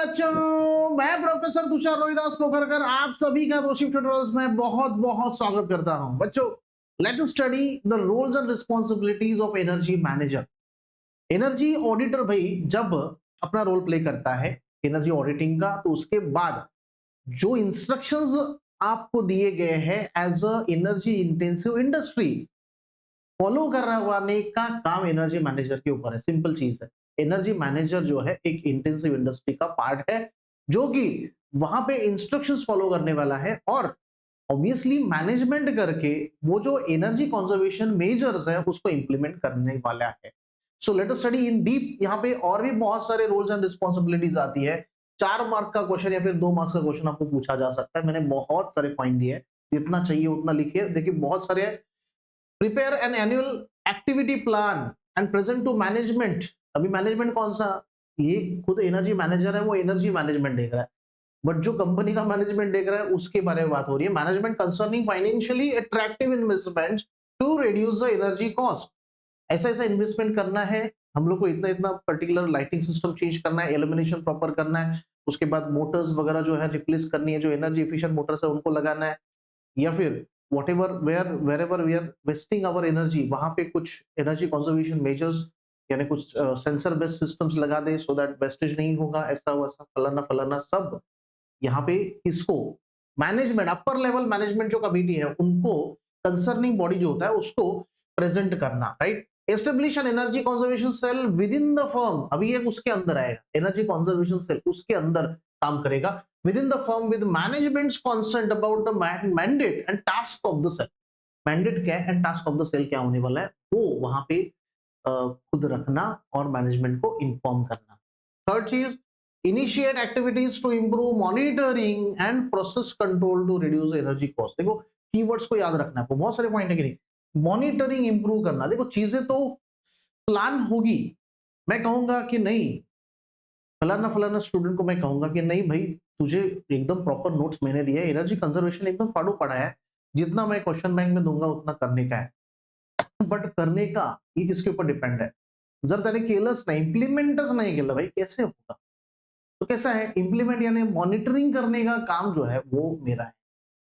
बच्चों, मैं प्रोफेसर तुषार रोहिदास पोखरकर आप सभी का दोषी ट्यूटोरियल्स में बहुत बहुत स्वागत करता हूं। बच्चों, let us study the roles and responsibilities of energy manager. Energy auditor भाई जब अपना रोल प्ले करता है एनर्जी ऑडिटिंग का, तो उसके बाद जो इंस्ट्रक्शंस आपको दिए गए हैं as a energy intensive industry, follow करवाने का काम एनर्जी मैनेजर के ऊपर है। सिंपल चीज है, एनर्जी मैनेजर जो है एक इंटेंसिव इंडस्ट्री का पार्ट है जो कि वहां पे इंस्ट्रक्शंस फॉलो करने वाला है और ऑब्वियसली मैनेजमेंट करके वो जो एनर्जी कंजर्वेशन मेजर्स है उसको इंप्लीमेंट करने वाला है। So let us study in deep. यहाँ पे और भी बहुत सारे रोल्स एंड रिस्पॉन्सिबिलिटीज आती है। 4 मार्क का क्वेश्चन या फिर 2 मार्क्स का क्वेश्चन आपको पूछा जा सकता है। मैंने बहुत सारे पॉइंट दिए हैं, जितना चाहिए उतना लिखिए। देखिए बहुत सारे, prepare an annual activity plan and present to management. अभी मैनेजमेंट कौन सा, ये खुद एनर्जी मैनेजर है, वो एनर्जी मैनेजमेंट देख रहा है, बट जो कंपनी का मैनेजमेंट देख रहा है उसके बारे में बात हो रही है। Management concerning financially attractive investment to reduce the energy cost. ऐसा ऐसा इन्वेस्टमेंट करना है हम लोग को, इतना इतना पर्टिकुलर लाइटिंग सिस्टम चेंज करना है, एल्यूमिनेशन प्रॉपर करना है, उसके बाद मोटर्स वगैरह जो है रिप्लेस करनी है, जो एनर्जी एफिशिएंट मोटर्स है उनको लगाना है, या फिर whatever wherever we are wasting our energy वहां पे कुछ एनर्जी कंजर्वेशन मेजर्स यानी कुछ सेंसर बेस्ड सिस्टम्स लगा दे सो दैट वेस्टेज नहीं होगा, ऐसा वैसा फलाना फलाना सब। यहाँ पे इसको मैनेजमेंट, अपर लेवल मैनेजमेंट जो कमिटी है उनको कंसर्निंग बॉडी जो होता है उसको प्रेजेंट करना, right. Establish an energy conservation cell within the firm. अभी ये उसके अंदर आएगा, एनर्जी कंजर्वेशन सेल उसके अंदर काम करेगा within the firm with management's consent about the mandate and task of the cell। mandate क्या है and task of the cell क्या होने वाला है वो वहां पे खुद रखना और मैनेजमेंट को इन्फॉर्म करना। थर्ड चीज, initiate activities to improve monitoring and process control to reduce energy cost. देखो कीवर्ड्स को याद रखना है, बहुत सारे पॉइंट है कि नहीं। मॉनिटरिंग इंप्रूव करना, देखो चीजें तो प्लान होगी, मैं कहूंगा कि नहीं फलाना फलाना स्टूडेंट को मैं कहूंगा कि नहीं भाई तुझे एकदम प्रॉपर नोट्स मैंने दिया है, एनर्जी कंजर्वेशन एकदम फाड़ू पड़ा है, जितना मैं क्वेश्चन बैंक में दूंगा उतना करने का है। बट करने का ये किसके ऊपर डिपेंड है, जर त्याने केलंच नाही, इम्प्लिमेंटच नाही केलं भाई कैसे होगा। तो कैसा है इम्प्लीमेंट यानी मॉनिटरिंग करने का काम जो है वो मेरा है,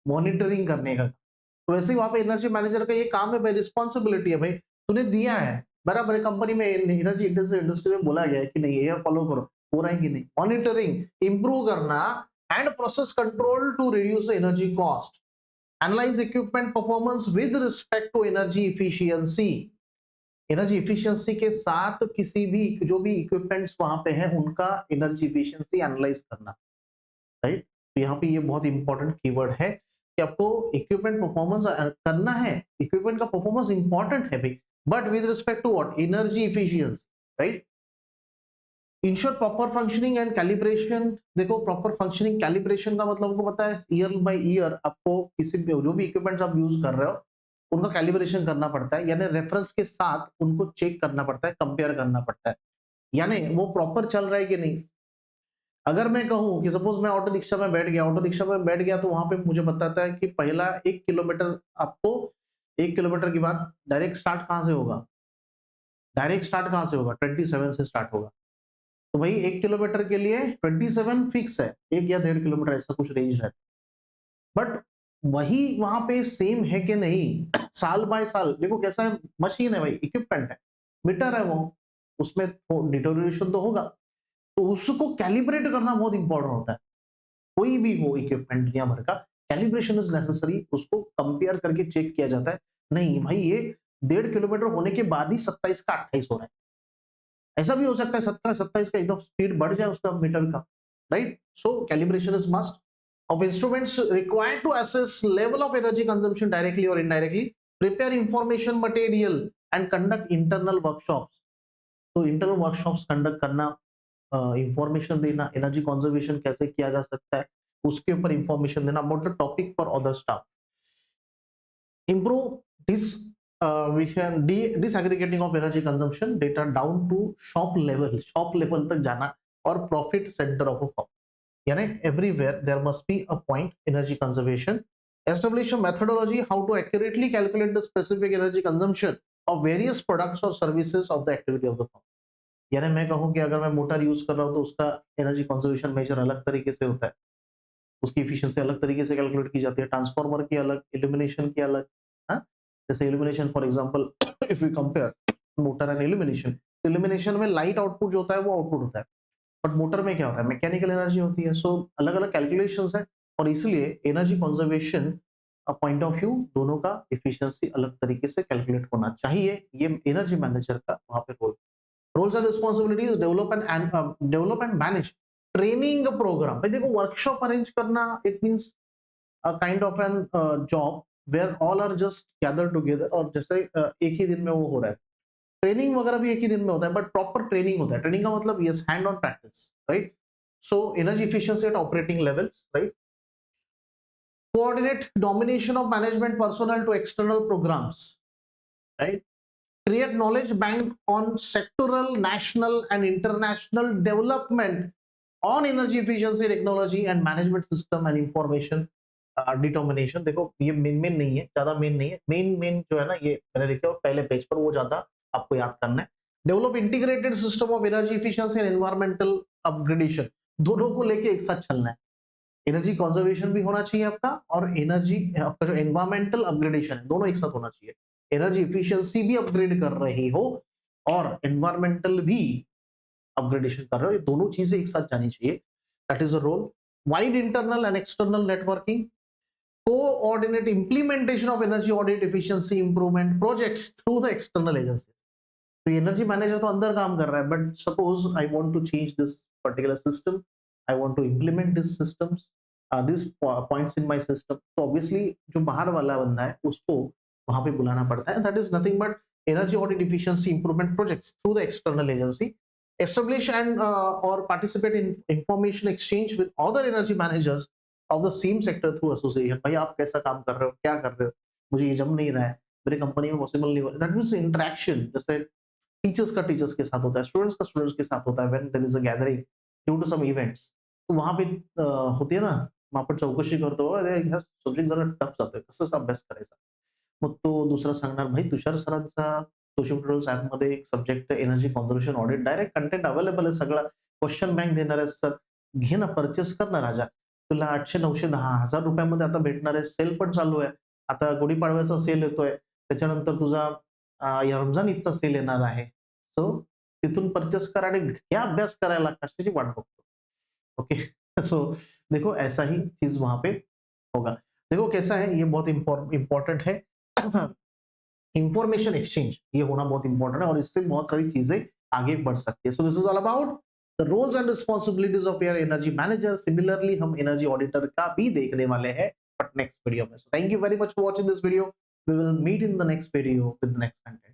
मॉनिटरिंग करने का। तो वैसे ही वहां पे एनर्जी मैनेजर का ये काम है भाई, रिस्पॉन्सिबिलिटी है भाई, तूने दिया है बराबर है। कंपनी में एनर्जी इंटेंसिव इंडस्ट्री में बोला गया है कि नहीं ये फॉलो करो, हो रहा है कि नहीं। मॉनिटरिंग इंप्रूव करना and process control to reduce energy cost. Analyse equipment performance with respect to energy efficiency. Energy efficiency के साथ किसी भी जो भी इक्विपमेंट्स वहां पे हैं उनका एनर्जी इफिशियंसी एनालाइज करना, राइट। तो यहाँ पे ये बहुत इंपॉर्टेंट कीवर्ड है कि आपको इक्विपमेंट परफॉर्मेंस करना है, इक्विपमेंट का परफॉर्मेंस इंपॉर्टेंट है भाई, but with respect to what, energy efficiency, right. Ensure proper functioning and calibration. देखो प्रॉपर फंक्शनिंग कैलिब्रेशन का मतलब आपको पता है, ईयर बाय ईयर आपको किसी भी जो भी इक्विपमेंट्स आप यूज कर रहे हो उनका कैलिब्रेशन करना पड़ता है, यानी रेफरेंस के साथ उनको चेक करना पड़ता है, कंपेयर करना पड़ता है, यानी वो प्रॉपर चल रहा है कि नहीं। अगर मैं कहूं कि सपोज मैं ऑटो रिक्शा में बैठ गया, ऑटो रिक्शा में बैठ गया तो वहां पे मुझे बताता है कि पहला 1 किलोमीटर आपको, 1 किलोमीटर के बाद डायरेक्ट स्टार्ट कहां से होगा, डायरेक्ट स्टार्ट कहां से होगा, 27 से स्टार्ट होगा। तो भाई 1 किलोमीटर के लिए 27 फिक्स है, 1 या 1.5 किलोमीटर ऐसा कुछ रेंज रहता है। बट वही वहां पे सेम है कि नहीं साल बाय साल। देखो कैसा है, मशीन है भाई, इक्विपमेंट है, मीटर है वो, उसमें डिटोरिएशन तो होगा, तो उसको कैलिब्रेट करना बहुत इंपॉर्टेंट होता है। कोई भी हो इक्विपमेंट दुनिया भर का, कैलिब्रेशन इज नेसेसरी, उसको कंपेयर करके चेक किया जाता है। नहीं भाई ये 1.5 किलोमीटर होने के बाद ही 27 का 28 हो रहा है, ऐसा भी हो सकता है 17 27 का एकदम स्पीड बढ़ जाए उसका मीटर का, right. So calibration is must of instruments required to assess level of energy consumption directly or indirectly, prepare information material and conduct internal workshops। तो इंटरनल वर्कशॉप्स कंडक्ट करना, इंफॉर्मेशन देना, एनर्जी कंजर्वेशन कैसे किया जा सकता है उसके ऊपर इंफॉर्मेशन देना, about the topic for other staff. improve this we can disaggregating of energy consumption data down to shop level तक जाना, और profit center of a firm, यानी everywhere there must be a point energy conservation। establish a methodology how to accurately calculate the specific energy consumption of various products or services of the activity of the firm। यानी मैं कहूँ कि अगर मैं motor use कर रहा हूँ तो उसका एनर्जी कंजर्वेशन मेजर अलग तरीके से होता है, उसकी एफिशिएंसी अलग तरीके से कैलकुलेट की जाती है, ट्रांसफार्मर की अलग, इल्यूमिनेशन की अलग। हाँ, जैसे illumination for example if you compare motor and illumination, illumination में लाइट आउटपुट जो होता है वो आउटपुट होता है, बट मोटर में क्या होता है, मैकेनिकल एनर्जी होती है। सो अलग अलग कैलकुलेशंस है, और इसलिए energy conservation point of view दोनों का एफिशिएंसी अलग तरीके से कैलकुलेट होना चाहिए। ये एनर्जी मैनेजर का वहां पे role. Roles and responsibilities, develop and manage training programme. भाई देखो, वर्कशॉप अरेंज करना it means a kind of an job where all are just gather together, और जैसे एक ही दिन में वो हो रहा है। ट्रेनिंग वगैरह भी एक ही दिन में होता है, बट प्रॉपर ट्रेनिंग होता है। ट्रेनिंग का मतलब yes, hand on practice, right? So energy efficiency eight operating levels, right? Coordinate domination of management personnel to external programs, right? Create knowledge bank on sectoral, national, and international development on energy efficiency technology and management system and information determination। देखो ये main नहीं है, ज्यादा main नहीं है। Main जो है ना, ये मैंने लिखा है पहले पेज पर, वो ज्यादा आपको याद करना है। Develop integrated system of energy efficiency and environmental upgradation, दोनों को लेके एक साथ चलना है। एनर्जी कंजर्वेशन भी होना चाहिए आपका, और एनर्जी आपका जो एनवायरमेंटल अपग्रेडेशन है, दोनों एक साथ होना चाहिए। एनर्जी एफिशिएंसी भी अपग्रेड कर रही हो और एनवायरमेंटल भी अपग्रेडेशन कर रहे हो, ये दोनों चीजें एक साथ जानी चाहिए। That is a role. Wide internal and external networking, coordinate implementation of energy audit efficiency improvement projects through the external agencies। तो एनर्जी मैनेजर तो अंदर काम कर रहा है, but suppose I want to change this particular system, I want to implement this systems, this points in my system, तो obviously जो बाहर वाला बंदा है उसको वहां पे बुलाना पड़ता है। That is nothing but energy audit efficiency improvement projects through the external agency. Establish and और participate in information exchange with other energy managers of the same sector through association. भाई आप कैसा काम कर रहे हो, क्या कर रहे हो, मुझे ये जम नहीं रहा है, मेरी कंपनी में पॉसिबल नहीं हो रहा। दैट मींस इंटरेक्शन, जैसे टीचर्स का टीचर्स के साथ होता है, स्टूडेंट्स का स्टूडेंट्स के साथ होता है, when there is a gathering due to some events, तो वहां पे होती है ना, वहां पर चौकशी करतो, अरे ह्या सब्जेक्ट जरा टफ जातोय, कसं अभ्यास करायचा। मग तो दुसरा सांगणार, भाई तुषार सरांचा सोशल ट्युटोरियल्स ॲपमध्ये एक subject energy conservation audit, direct content available आहे सगळा, क्वेश्चन बँक देणार आहे सर, घे ना, परचेस कर ना राजा, तुला 800 900 10,000 रुपयामध्ये आता भेटणार आहे, सेल पण चालू आहे, आता गुढीपाडव्याचा सेल येतोय, त्याच्यानंतर तुझा रमजान ईदचा सेल येणार आहे, सो तिथून परचेस कर आणि घ्या अभ्यास करायला, कशाची वाट बघतो। ओके सो देखो ऐसा ही चीज वहां पे होगा। देखो कैसा है, ये बहुत इंपॉर्टेंट है। इंफॉर्मेशन एक्सचेंज ये होना बहुत इंपॉर्टेंट है, और इससे बहुत सारी चीजें आगे बढ़ सकती है। So this is all about the roles and responsibilities of your energy manager. Similarly हम एनर्जी ऑडिटर का भी देखने वाले हैं, बट नेक्स्ट वीडियो में। So thank you very much for watching this video. We will meet in the next video with next content.